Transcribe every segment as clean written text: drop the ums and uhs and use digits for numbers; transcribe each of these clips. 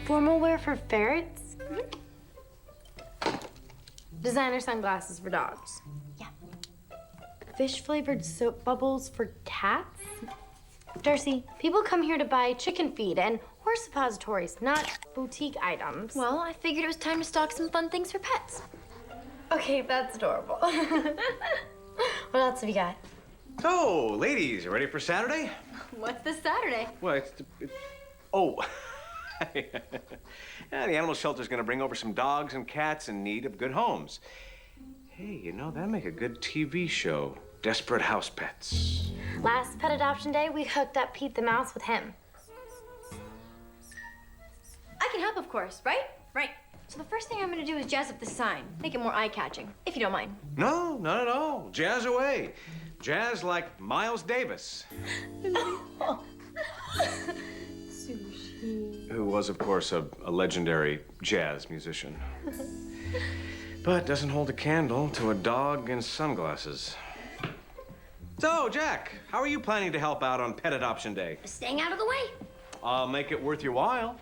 Formal wear for ferrets? Designer sunglasses for dogs? Yeah. Fish-flavored soap bubbles for cats? Darcy, people come here to buy chicken feed and horse suppositories, not boutique items. Well, I figured it was time to stock some fun things for pets. Okay, that's adorable. What else have you got? So, ladies, you ready for Saturday? What's this Saturday? Well, oh. Yeah, the animal shelter's gonna bring over some dogs and cats in need of good homes. Hey, you know, that'd make a good TV show. Desperate House Pets. Last pet adoption day, we hooked up Pete the Mouse with him. I can help, of course, right? Right. So the first thing I'm gonna do is jazz up the sign. Make it more eye-catching, if you don't mind. No, not at all. Jazz away. Jazz like Miles Davis. Sushi. Who was, of course, a legendary jazz musician. But doesn't hold a candle to a dog in sunglasses. So, Jack, how are you planning to help out on Pet Adoption Day? Staying out of the way. I'll make it worth your while.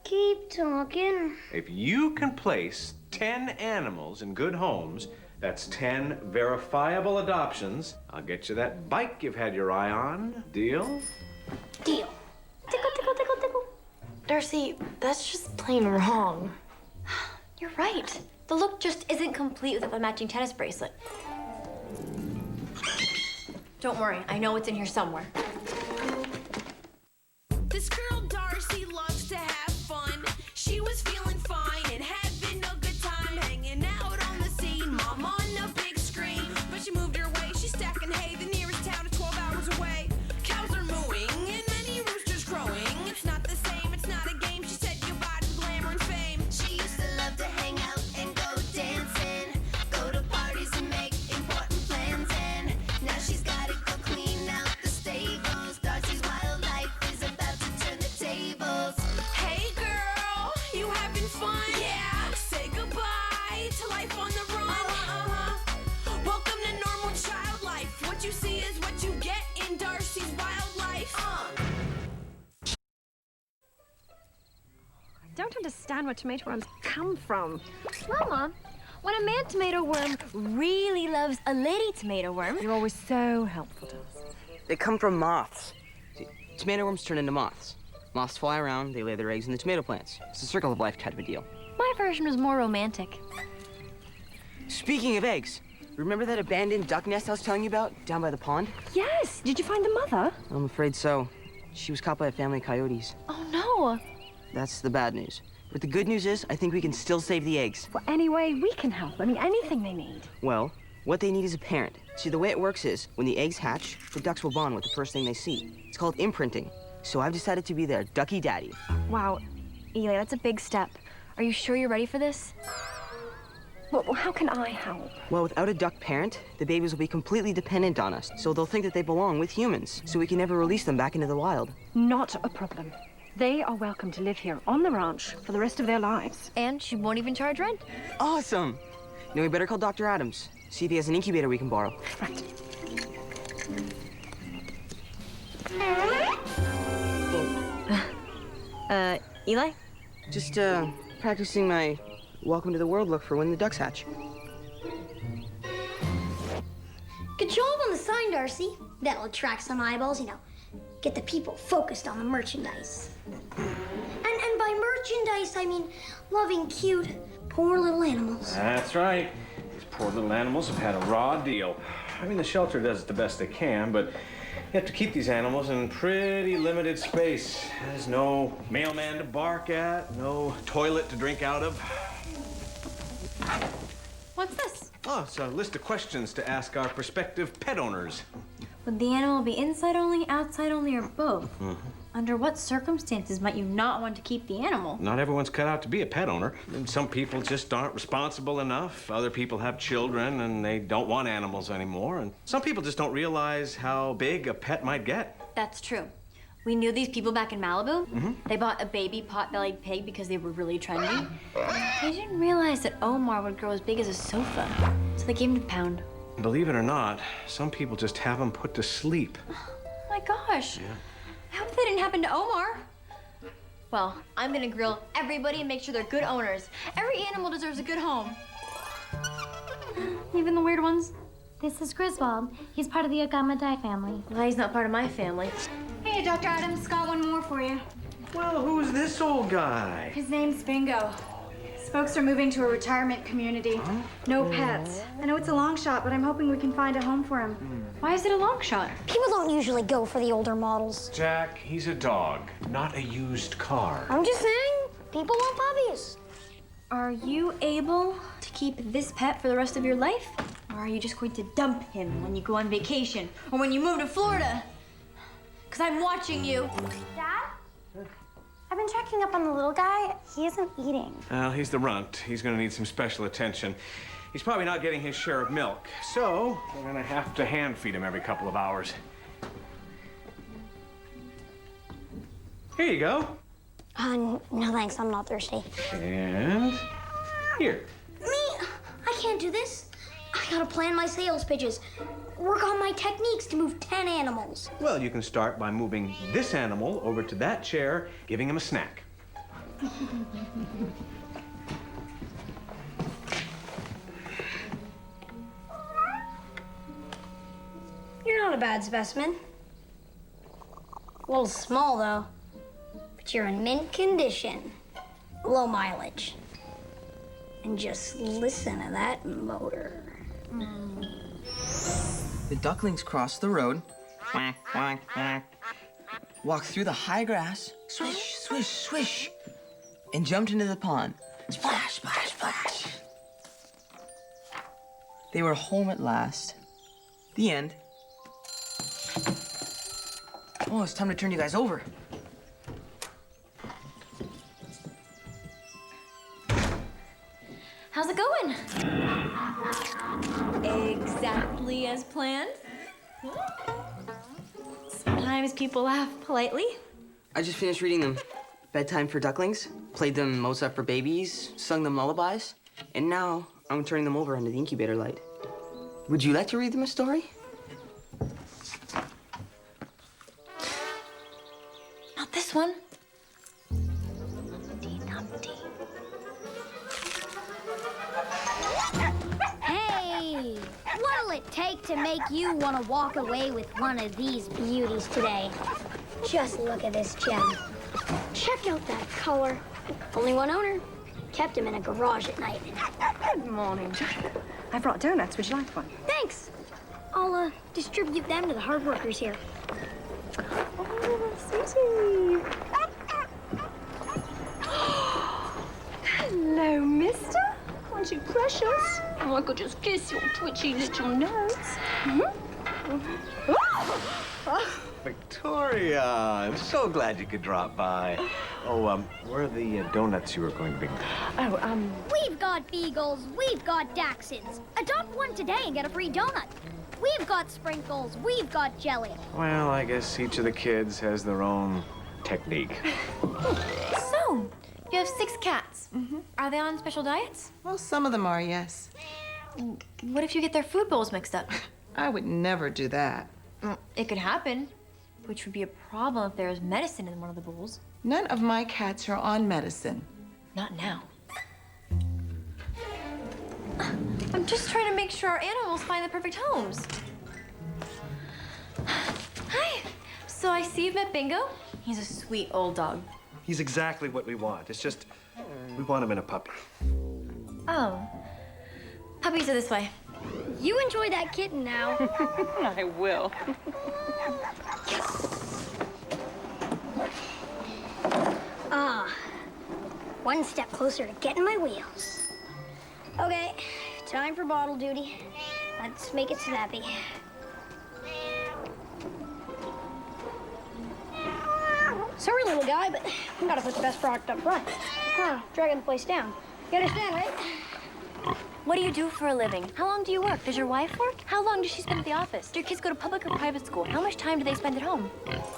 Keep talking. If you can place 10 animals in good homes, that's 10 verifiable adoptions. I'll get you that bike you've had your eye on. Deal? Deal. Tickle, tickle, tickle, tickle. Darcy, that's just plain wrong. You're right. The look just isn't complete without the matching tennis bracelet. Don't worry, I know it's in here somewhere. This girl Darcy loves to have fun. She was feeling fine and having a good time hanging out on the scene. Mom on a big screen, but she moved her way. She's stacking hay. The nearest town is 12 hours away. Cows are mooing and many roosters crowing. It's not the same, it's not a game. She said goodbye to glamour and fame. She used to love to hang out and go dancing, go to parties and make important plans. And now she's gotta go clean out the stables. Darcy's wild life is about to turn the tables. Hey girl, you having fun? Yeah. Say goodbye to life on the run. Welcome to normal child life. What you see is what you get in Darcy's wild life. I don't understand where tomato worms come from. Well, Mom, when a man tomato worm really loves a lady tomato worm, You're always so helpful to us. They come from moths. See, tomato worms turn into moths. Moths fly around, they lay their eggs in the tomato plants. It's a circle of life kind of a deal. my version was more romantic. Speaking of eggs, remember that abandoned duck nest I was telling you about down by the pond? Yes. Did you find the mother? I'm afraid so. She was caught by a family of coyotes. Oh, no. That's the bad news. But the good news is, I think we can still save the eggs. Well, any way we can help. I mean, anything they need. Well, what they need is a parent. See, the way it works is, when the eggs hatch, the ducks will bond with the first thing they see. It's called imprinting. So I've decided to be their ducky daddy. Wow, Eli, that's a big step. Are you sure you're ready for this? Well, how can I help? Well, without a duck parent, the babies will be completely dependent on us. So they'll think that they belong with humans. So we can never release them back into the wild. Not a problem. They are welcome to live here on the ranch for the rest of their lives. And she won't even charge rent. Awesome! Now we better call Dr. Adams. See if he has an incubator we can borrow. Right. Eli? Just, practicing my welcome to the world look for when the ducks hatch. Good job on the sign, Darcy. That'll attract some eyeballs, you know. Get the people focused on the merchandise. And by merchandise, I mean loving, cute, poor little animals. That's right. These poor little animals have had a raw deal. I mean, the shelter does the best they can, but you have to keep these animals in pretty limited space. There's no mailman to bark at, no toilet to drink out of. What's this? Oh, it's a list of questions to ask our prospective pet owners. Would the animal be inside only, outside only, or both? Under what circumstances might you not want to keep the animal? Not everyone's cut out to be a pet owner. And some people just aren't responsible enough. Other people have children and they don't want animals anymore. And some people just don't realize how big a pet might get. That's true. We knew these people back in Malibu. They bought a baby pot-bellied pig because they were really trendy. They didn't realize that Omar would grow as big as a sofa. So they gave him a pound. Believe it or not, some people just have them put to sleep. Oh my gosh. I hope that didn't happen to Omar. Well, I'm gonna grill everybody and make sure they're good owners. Every animal deserves a good home. Even the weird ones. This is Griswold. He's part of the Agamadai family. Well, he's not part of my family. Hey, Dr. Adams, got one more for you. Well, who's this old guy? His name's Bingo. His folks are moving to a retirement community. No pets. I know it's a long shot, but I'm hoping we can find a home for him. Why is it a long shot? People don't usually go for the older models. Jack, he's a dog, not a used car. I'm just saying, people want puppies. Are you able to keep this pet for the rest of your life? Or are you just going to dump him when you go on vacation? Or when you move to Florida? Because I'm watching you. Dad? I've been checking up on the little guy. He isn't eating. Well, he's the runt. He's gonna need some special attention. He's probably not getting his share of milk, so we're gonna have to hand feed him every couple of hours. Here you go. No thanks, I'm not thirsty. And here. Me? I can't do this. I gotta plan my sales pitches. Work on my techniques to move 10 animals. Well, you can start by moving this animal over to that chair, giving him a snack. You're not a bad specimen. A little small, though. But you're in mint condition. Low mileage. And just listen to that motor. The ducklings cross the road, quack, quack, quack, walked through the high grass, swish, swish, swish, and jumped into the pond. Splash, splash, splash. They were home at last. The end. Oh, it's time to turn you guys over. How's it going? Exactly as planned. Sometimes people laugh politely. I just finished reading them. Bedtime for Ducklings, played them Mozart for Babies, sung them lullabies, and now I'm turning them over under the incubator light. Would you like to read them a story? Not this one. Hey, what'll it take to make you want to walk away with one of these beauties today? Just look at this gem. Check out that color. Only one owner. Kept him in a garage at night. Good morning. I brought donuts. Would you like one? Thanks. I'll distribute them to the hard workers here. Oh, sweetie. Hello, mister. Aren't you precious? Oh, I could just kiss your twitchy little nose. Victoria, I'm so glad you could drop by. Oh, where are the donuts you were going to bring? We've got beagles. We've got dachshunds. Adopt one today and get a free donut. We've got sprinkles. We've got jelly. Well, I guess each of the kids has their own technique. So, you have 6 cats. Are they on special diets? Well, some of them are, yes. What if you get their food bowls mixed up? I would never do that. It could happen, which would be a problem if there is medicine in one of the bowls. None of my cats are on medicine. Not now. I'm just trying to make sure our animals find the perfect homes. Hi. So I see you've met Bingo. He's a sweet old dog. He's exactly what we want. It's just, we want him in a puppy. Oh. Puppies are this way. You enjoy that kitten now. I will. One step closer to getting my wheels. Okay, time for bottle duty. Let's make it snappy. Sorry, little guy, but we gotta put the best product up front. Dragging the place down. You understand, right? What do you do for a living? How long do you work? Does your wife work? How long does she spend at the office? Do your kids go to public or private school? How much time do they spend at home?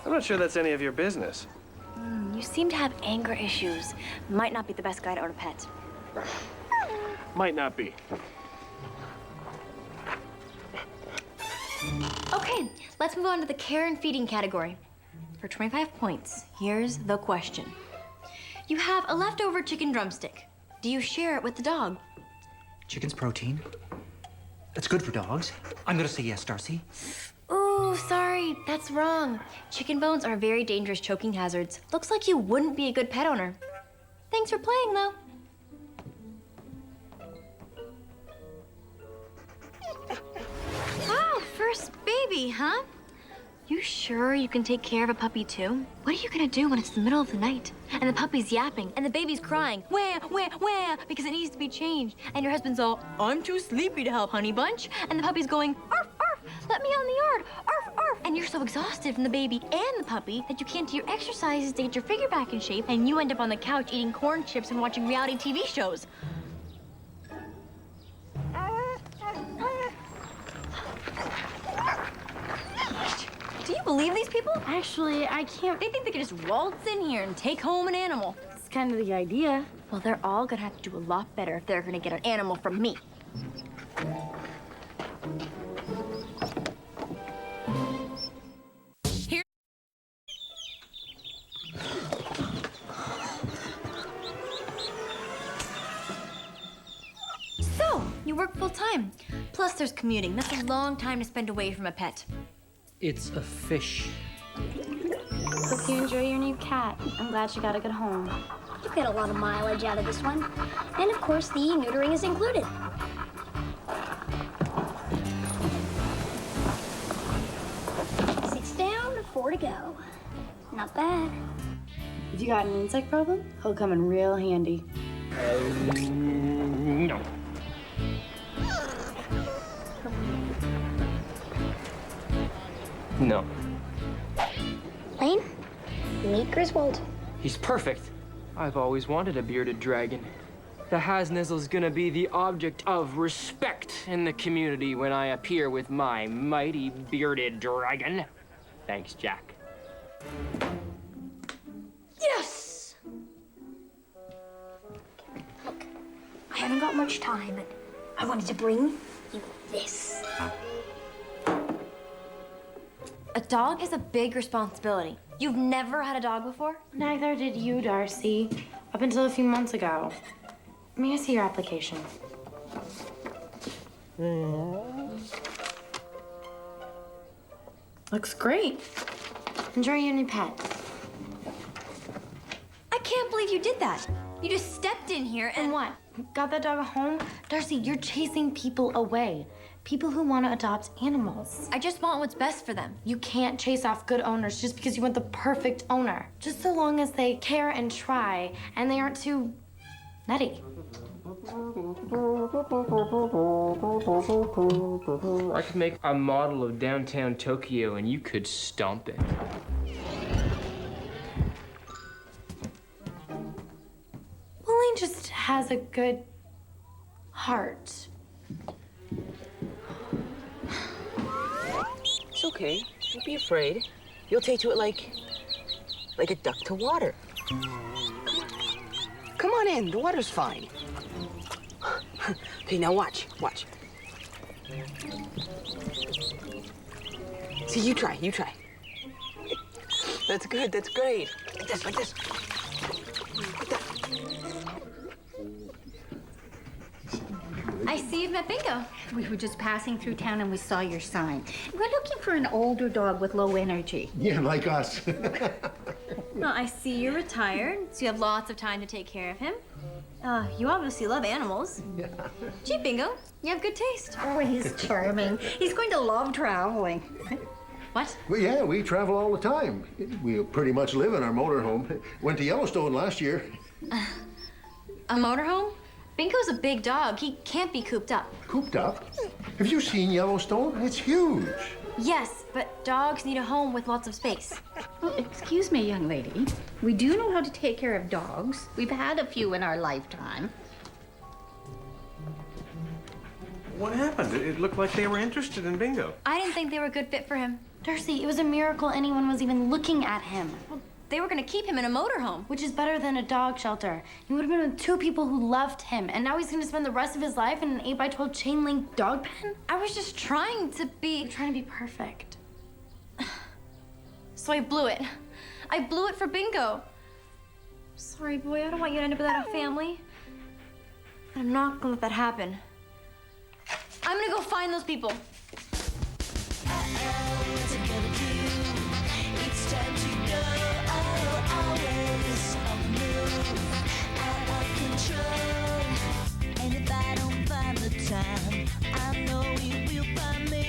I'm not sure that's any of your business. You seem to have anger issues. Might not be the best guy to own a pet. Might not be. Okay, let's move on to the care and feeding category. For 25 points, here's the question. You have a leftover chicken drumstick. Do you share it with the dog? Chicken's protein. It's good for dogs. I'm gonna say yes, Darcy. Ooh, sorry, that's wrong. Chicken bones are very dangerous choking hazards. Looks like you wouldn't be a good pet owner. Thanks for playing, though. Wow, first baby, huh? You sure you can take care of a puppy, too? What are you gonna do when it's the middle of the night and the puppy's yapping and the baby's crying, where, because it needs to be changed, and your husband's all, I'm too sleepy to help, honey bunch, and the puppy's going, arf, arf, let me out in the yard, arf, arf, and you're so exhausted from the baby and the puppy that you can't do your exercises to get your figure back in shape, and you end up on the couch eating corn chips and watching reality TV shows. Do you believe these people? Actually, I can't. They think they can just waltz in here and take home an animal. It's kind of the idea. Well, they're all gonna have to do a lot better if they're gonna get an animal from me. Here. So, you work full time. Plus, there's commuting. That's a long time to spend away from a pet. It's a fish. Hope you enjoy your new cat. I'm glad she got a good home. You get a lot of mileage out of this one. And of course, the neutering is included. 6 down, 4 to go. Not bad. If you got an insect problem, he'll come in real handy. No. No. Lane, meet Griswold. He's perfect. I've always wanted a bearded dragon. The Hasnizzle's gonna be the object of respect in the community when I appear with my mighty bearded dragon. Thanks, Jack. Yes! Look, I haven't got much time, but I wanted to bring you this. A dog is a big responsibility. You've never had a dog before? Neither did you, Darcy. Up until a few months ago. May I see your application? Looks great. Enjoy your new pet. I can't believe you did that. You just stepped in here and What? Got that dog a home? Darcy, you're chasing people away. People who want to adopt animals. I just want what's best for them. You can't chase off good owners just because you want the perfect owner. Just so long as they care and try and they aren't too nutty. I could make a model of downtown Tokyo and you could stomp it. Lane just has a good heart. It's okay. Don't be afraid. You'll take to it like a duck to water. Come on in. The water's fine. Okay, now watch. See, you try. That's good. That's great. Like this. I see you've met Bingo. We were just passing through town and we saw your sign. We're looking for an older dog with low energy. Yeah, like us. Well, I see you're retired, so you have lots of time to take care of him. You obviously love animals. Yeah. Gee, Bingo, you have good taste. Oh, he's charming. He's going to love traveling. What? Well, yeah, we travel all the time. We pretty much live in our motorhome. Went to Yellowstone last year. A motorhome? Bingo's a big dog. He can't be cooped up. Cooped up? Have you seen Yellowstone? It's huge. Yes, but dogs need a home with lots of space. Well, excuse me, young lady. We do know how to take care of dogs. We've had a few in our lifetime. What happened? It looked like they were interested in Bingo. I didn't think they were a good fit for him. Darcy, it was a miracle anyone was even looking at him. They were gonna keep him in a motorhome. Which is better than a dog shelter. He would have been with 2 people who loved him, and now he's gonna spend the rest of his life in an 8x12 chain link dog pen? I was just trying to be... You're trying to be perfect. So I blew it. I blew it for Bingo. Sorry, boy, I don't want you to end up without a family. I'm not gonna let that happen. I'm gonna go find those people. What's it gonna do? It's time to go. Always on the move, out of control. And if I don't find the time, I know you will find me.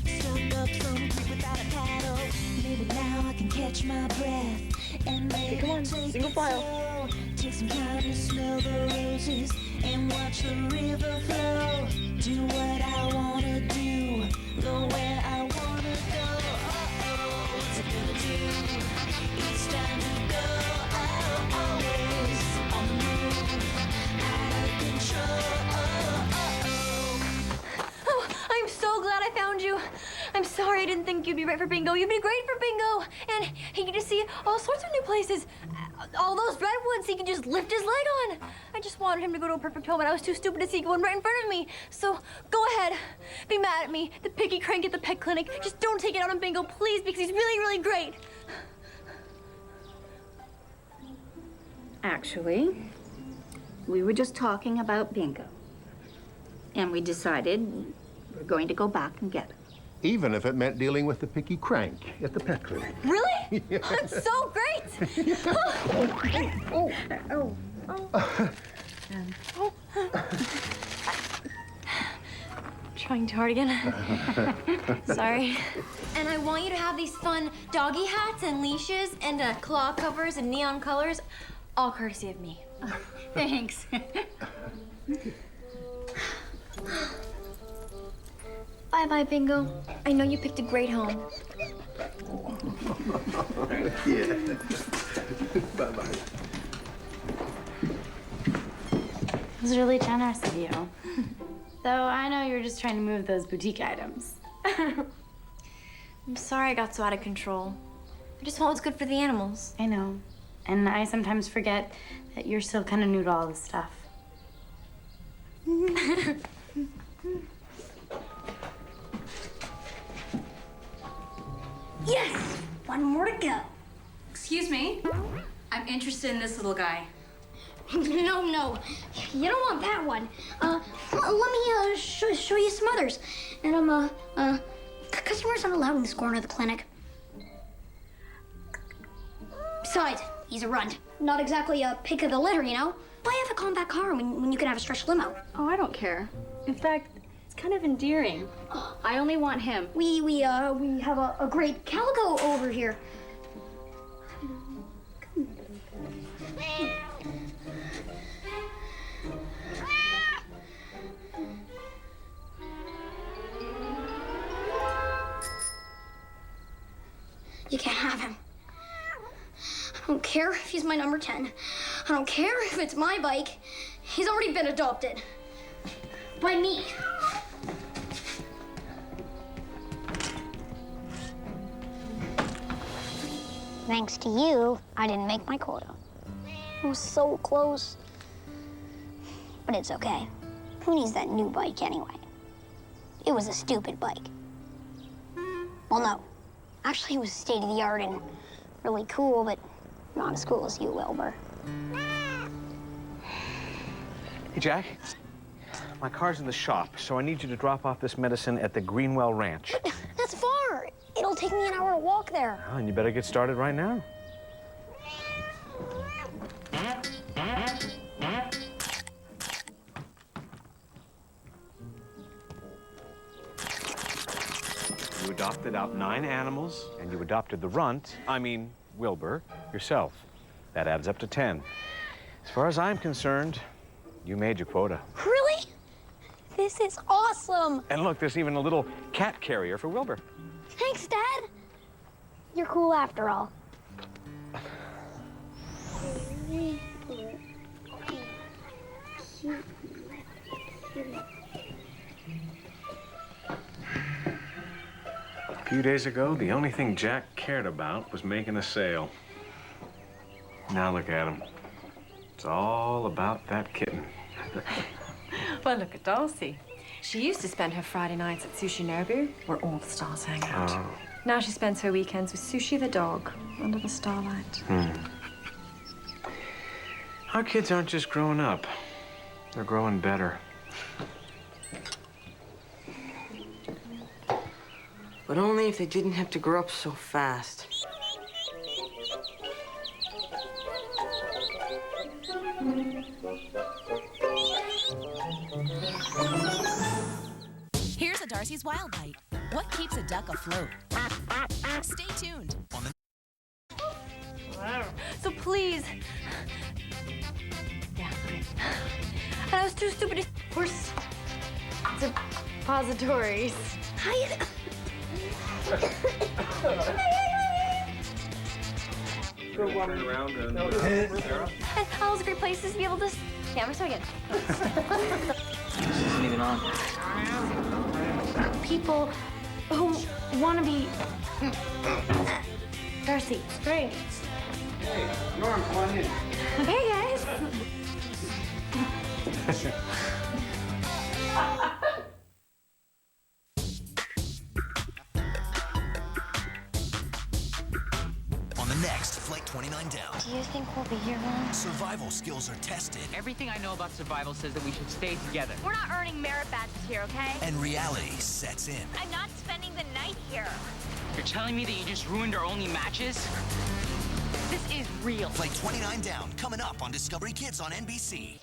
Stuck up some creek without a paddle. Maybe now I can catch my breath. And maybe come on, take single it file. slow. Take some time to smell the roses and watch the river flow. Do what I wanna do, go where I wanna go. What's it gonna do? It's time to go. Always on the move, out of control. Oh, I'm so glad I found you. I'm sorry I didn't think you'd be right for bingo. You'd be great for bingo. And he could just see all sorts of new places. All those redwoods he could just lift his leg on. I just wanted him to go to a perfect home, and I was too stupid to see one right in front of me. So go ahead. Be mad at me. The picky crank at the pet clinic. Just don't take it out on bingo, please, because he's really, really great. Actually, we were just talking about bingo. And we decided we're going to go back and get it. Even if it meant dealing with the picky crank at the pet clinic. Really? I'm so great. Trying too hard again. Sorry. And I want you to have these fun doggy hats and leashes and claw covers and neon colors, all courtesy of me. Thanks. Bye-bye, Bingo. I know you picked a great home. Yeah. Bye-bye. It was really generous of you. Though I know you were just trying to move those boutique items. I'm sorry I got so out of control. I just want what's good for the animals. I know. And I sometimes forget that you're still kind of new to all this stuff. Yes! One more to go. Excuse me? I'm interested in this little guy. No. You don't want that one. Let me show you some others. And customers aren't allowed in this corner of the clinic. Besides, he's a runt. Not exactly a pick of the litter, you know? Why have a compact car when you can have a stretch limo? Oh, I don't care. In fact, it's kind of endearing. I only want him. We have a great calico over here. You can't have him. I don't care if he's my number 10. I don't care if it's my bike. He's already been adopted. By me. Thanks to you, I didn't make my quota. It was so close. But it's okay. Who needs that new bike anyway? It was a stupid bike. Well, no. Actually, it was state-of-the-art and really cool, but not as cool as you, Wilbur. Hey, Jack. My car's in the shop, so I need you to drop off this medicine at the Greenwell Ranch. But that's far. It'll take me an hour to walk there. Oh, and you better get started right now. You adopted out 9 animals, and you adopted the runt, Wilbur, yourself. That adds up to 10. As far as I'm concerned, you made your quota. Really? This is awesome. And look, there's even a little cat carrier for Wilbur. Thanks, Dad. You're cool after all. A few days ago, the only thing Jack cared about was making a sale. Now look at him. It's all about that kitten. Well, look at Darcy. She used to spend her Friday nights at Sushi Nobu, where all the stars hang out. Oh. Now she spends her weekends with Sushi the dog, under the starlight. Our kids aren't just growing up. They're growing better. But only if they didn't have to grow up so fast. Here's a Darcy's Wild Bite. What keeps a duck afloat? Stay tuned. So please. Yeah, okay. And I was too stupid to. Horse suppositories. And all those great places to be able to. Yeah, I'm gonna start again. This isn't even on. People who want to be. Darcy, drink. Hey, Norm, come on in. Hey, guys. On the next Flight 29 Down, Do you think we'll be here long? survival skills are tested Everything I know about survival says that we should stay together. We're not earning merit badges here, okay? and reality sets in. I'm not spending the night here. You're telling me that you just ruined our only matches? This is real. Flight 29 Down, coming up on Discovery Kids on NBC.